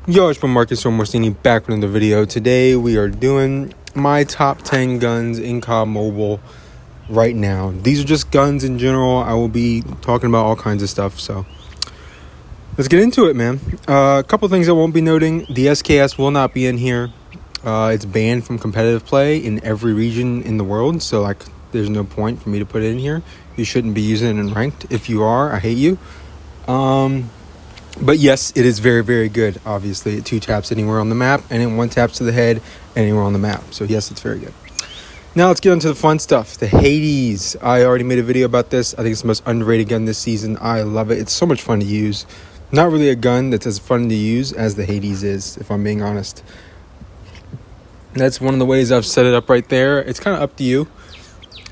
Yo, it's been Marcus from Morsini back with another video. Today we are doing my top 10 guns in COD Mobile right now. These are just guns in general. I will be talking about all kinds of stuff, so let's get into it, man. A couple things I won't be noting. The SKS will not be in here. It's banned from competitive play in every region in the world, so like there's no point for me to put it in here. You shouldn't be using it in ranked. If you are, I hate you. But yes, it is very, very good. Obviously, it 2 taps anywhere on the map, and it 1 taps to the head anywhere on the map. So yes, it's very good. Now let's get into the fun stuff. The Hades. I already made a video about this. I think it's the most underrated gun this season. I love it. It's so much fun to use. Not really a gun that's as fun to use as the Hades is, if I'm being honest. That's one of the ways I've set it up right there. It's kind of up to you.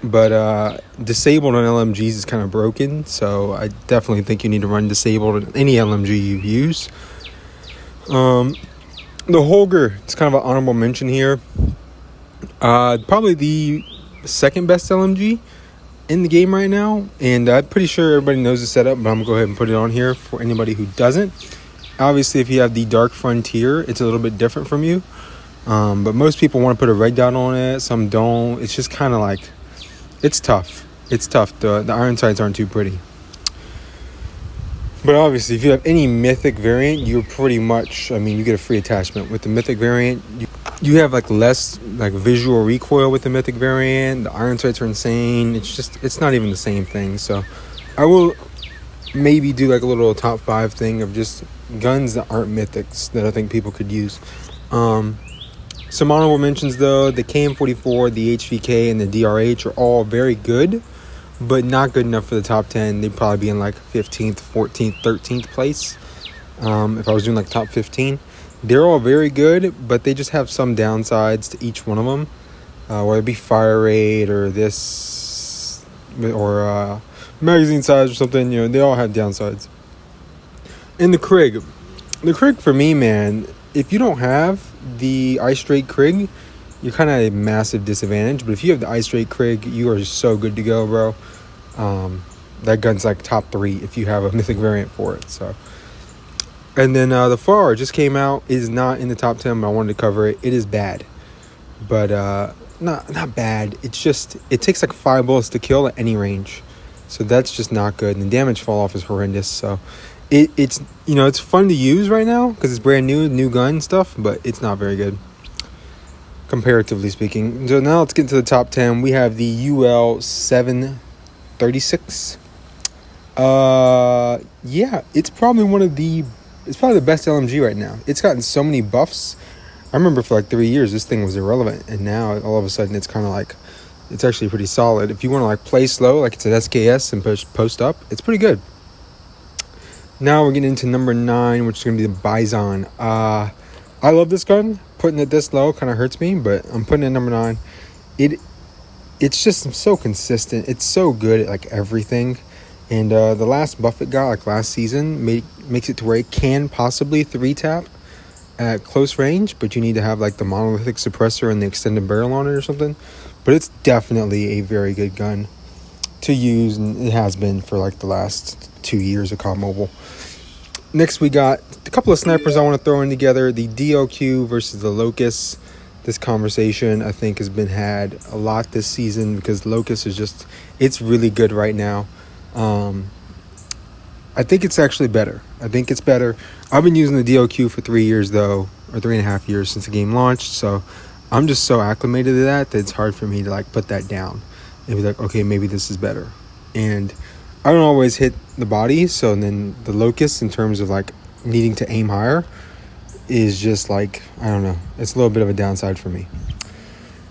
But disabled on LMGs is kind of broken, so I definitely think you need to run disabled on any LMG you use. The Holger, it's kind of an honorable mention here. Probably the second best LMG in the game right now, and I'm pretty sure everybody knows the setup, but I'm going to go ahead and put it on here for anybody who doesn't. Obviously, if you have the Dark Frontier, it's a little bit different from you, but most people want to put a red dot on it, some don't. It's just kind of like... It's tough. The iron sights aren't too pretty. But obviously, if you have any mythic variant, you're pretty much... I mean, you get a free attachment. With the mythic variant, you have like less like visual recoil with the mythic variant. The iron sights are insane. It's not even the same thing. So I will maybe do like a little top 5 thing of just guns that aren't mythics that I think people could use. Some honorable mentions, though. The KM44, the HVK, and the DRH are all very good, but not good enough for the top 10. They'd probably be in like 15th, 14th, 13th place if I was doing like top 15. They're all very good, but they just have some downsides to each one of them, whether it be fire rate or this or magazine size or something. You know, they all have downsides. And the Krig. The Krig, for me, man, if you don't have the Ice Straight Krig, you're kind of at a massive disadvantage. But if you have the Ice Straight Krig, you are just so good to go, bro. That gun's like top 3 if you have a mythic variant for it. So, and then the FAR just came out. It is not in the top 10, but I wanted to cover it. It is bad, but not bad. It's just it takes like 5 bullets to kill at any range, so that's just not good. And the damage fall off is horrendous. So. It's you know, it's fun to use right now because it's brand new gun stuff, but it's not very good comparatively speaking. So now let's get into the top 10. We have the UL 736. Yeah, it's probably the best LMG right now. It's gotten so many buffs. I remember for like 3 years this thing was irrelevant, and now all of a sudden it's kind of like it's actually pretty solid. If you want to like play slow, like it's an SKS and post up, it's pretty good. Now we're getting into number 9, which is going to be the Bison. I love this gun. Putting it this low kind of hurts me, but I'm putting it at number 9. It's just so consistent. It's so good at like everything. And the last buff it got like last season makes it to where it can possibly 3-tap at close range, but you need to have like the monolithic suppressor and the extended barrel on it or something. But it's definitely a very good gun to use, and it has been for like the last 2 years of COD Mobile. Next, we got a couple of snipers I want to throw in together. The DOQ versus the Locust. This conversation, I think, has been had a lot this season because Locust is just... It's really good right now. I think it's actually better. I think it's better. I've been using the DOQ for 3 years, though, or 3.5 years since the game launched, so I'm just so acclimated to that it's hard for me to, like, put that down and be like, okay, maybe this is better. And I don't always hit the body, so then the Locust, in terms of like needing to aim higher, is just like, I don't know, it's a little bit of a downside for me.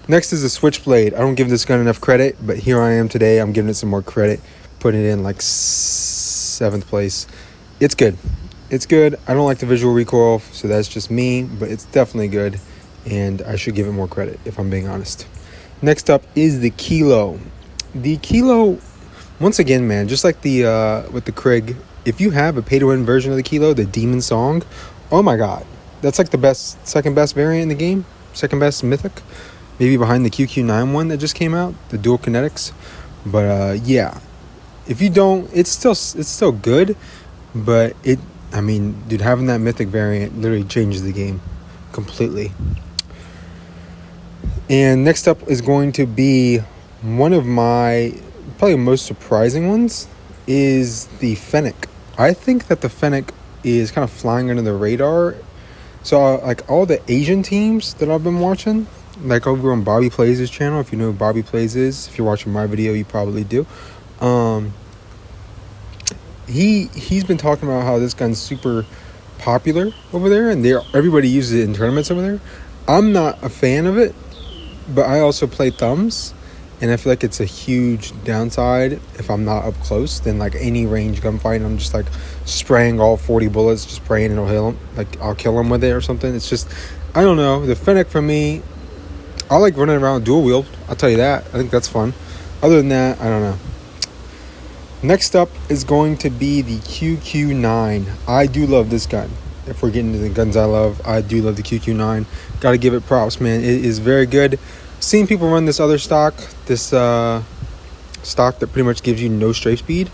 Next is the Switchblade. I don't give this gun enough credit, but here I am today. I'm giving it some more credit, putting it in like 7th place. It's good. It's good. I don't like the visual recoil, so that's just me, but it's definitely good, and I should give it more credit if I'm being honest. Next up is the Kilo. The Kilo... Once again, man, just like the with the Krig, if you have a pay-to-win version of the Kilo, the Demon Song, oh my god, that's like the second best variant in the game, second best mythic, maybe behind the QQ9 one that just came out, the dual kinetics. But yeah, if you don't, it's still good, but I mean, dude, having that mythic variant literally changes the game completely. And next up is going to be one of my probably most surprising ones is the Fennec. I think that the Fennec is kind of flying under the radar. So like all the Asian teams that I've been watching, like over on Bobby Plays' channel, if you know who Bobby Plays is, if you're watching my video, you probably do. He's been talking about how this gun's super popular over there, and everybody uses it in tournaments over there. I'm not a fan of it, but I also play thumbs, and I feel like it's a huge downside if I'm not up close. Then like any range gunfight, I'm just like spraying all 40 bullets, just praying it'll hit him. Like I'll kill him with it or something. It's just, I don't know. The Fennec for me, I like running around dual wield. I'll tell you that. I think that's fun. Other than that, I don't know. Next up is going to be the QQ9. I do love this gun. If we're getting to the guns I love, I do love the QQ9. Got to give it props, man. It is very good. Seen people run this other stock, this stock that pretty much gives you no strafe speed.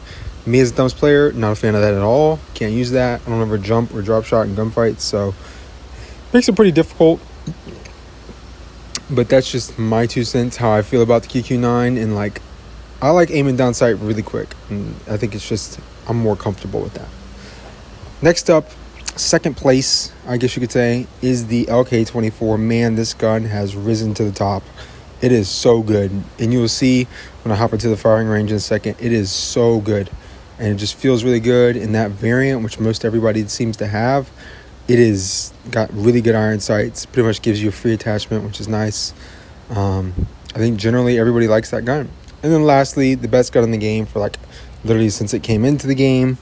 Me as a thumbs player, not a fan of that at all. Can't use that. I don't ever jump or drop shot in gunfights, so makes it pretty difficult. But that's just my 2 cents, how I feel about the QQ9, and like I like aiming down sight really quick, and I think it's just I'm more comfortable with that. Next up, second place, I guess you could say, is the LK24. Man, this gun has risen to the top. It is so good, and you'll see when I hop into the firing range in a second. It is so good, and it just feels really good. In that variant, which most everybody seems to have, it is got really good iron sights. Pretty much gives you a free attachment, which is nice. I think generally everybody likes that gun. And then lastly, the best gun in the game for like literally since it came into the game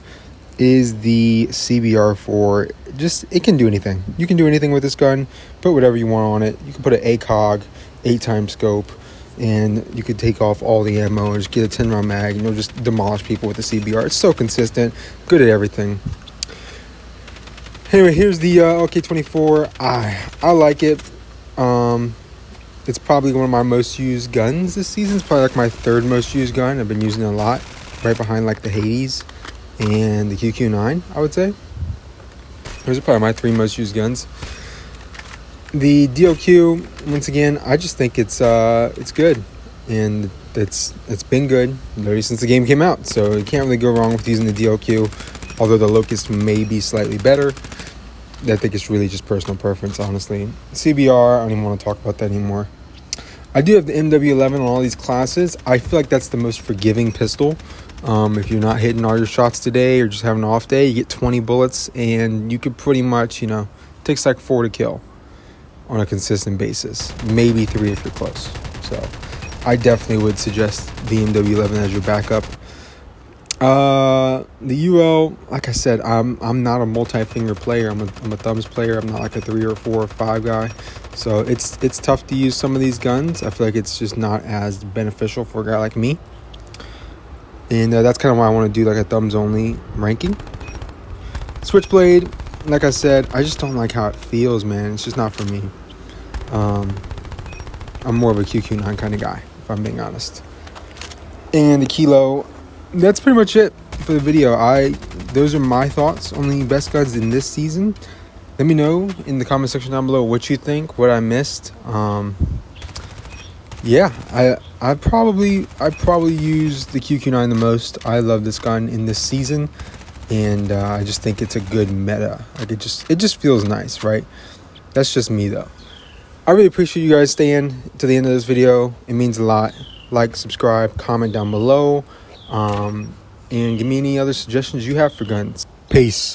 is the CBR4. Just, it can do anything. You can do anything with this gun. Put whatever you want on it. You can put an ACOG, 8-time scope, and you could take off all the ammo and just get a 10-round mag, and you'll just demolish people with the CBR. It's so consistent, good at everything. Anyway, here's the LK24. I like it. It's probably one of my most used guns this season. It's probably like my third most used gun. I've been using it a lot, right behind like the Hades and the QQ9, I would say. Those are probably my 3 most used guns. The DOQ, once again, I just think it's good, and it's been good literally since the game came out. So you can't really go wrong with using the DOQ. Although the Locust may be slightly better, I think it's really just personal preference, honestly. CBR, I don't even want to talk about that anymore. I do have the MW11 on all these classes. I feel like that's the most forgiving pistol. If you're not hitting all your shots today or just having an off day, you get 20 bullets and you could pretty much, it takes like 4 to kill on a consistent basis. Maybe 3 if you're close. So I definitely would suggest the MW11 as your backup. The UL, like I said, I'm not a multi-finger player. I'm a thumbs player. I'm not like a 3 or 4 or 5 guy. So it's tough to use some of these guns. I feel like it's just not as beneficial for a guy like me. And that's kind of why I want to do like a thumbs only ranking. Switchblade, like I said, I just don't like how it feels, man. It's just not for me. I'm more of a QQ9 kind of guy, if I'm being honest. And the Kilo, that's pretty much it for the video. Those are my thoughts on the best guns in this season. Let me know in the comment section down below what you think, what I missed. Yeah, I probably use the QQ9 the most. I love this gun in this season, and I just think it's a good meta. Like it just feels nice, right? That's just me though. I really appreciate you guys staying to the end of this video. It means a lot. Like, subscribe, comment down below, and give me any other suggestions you have for guns. Peace.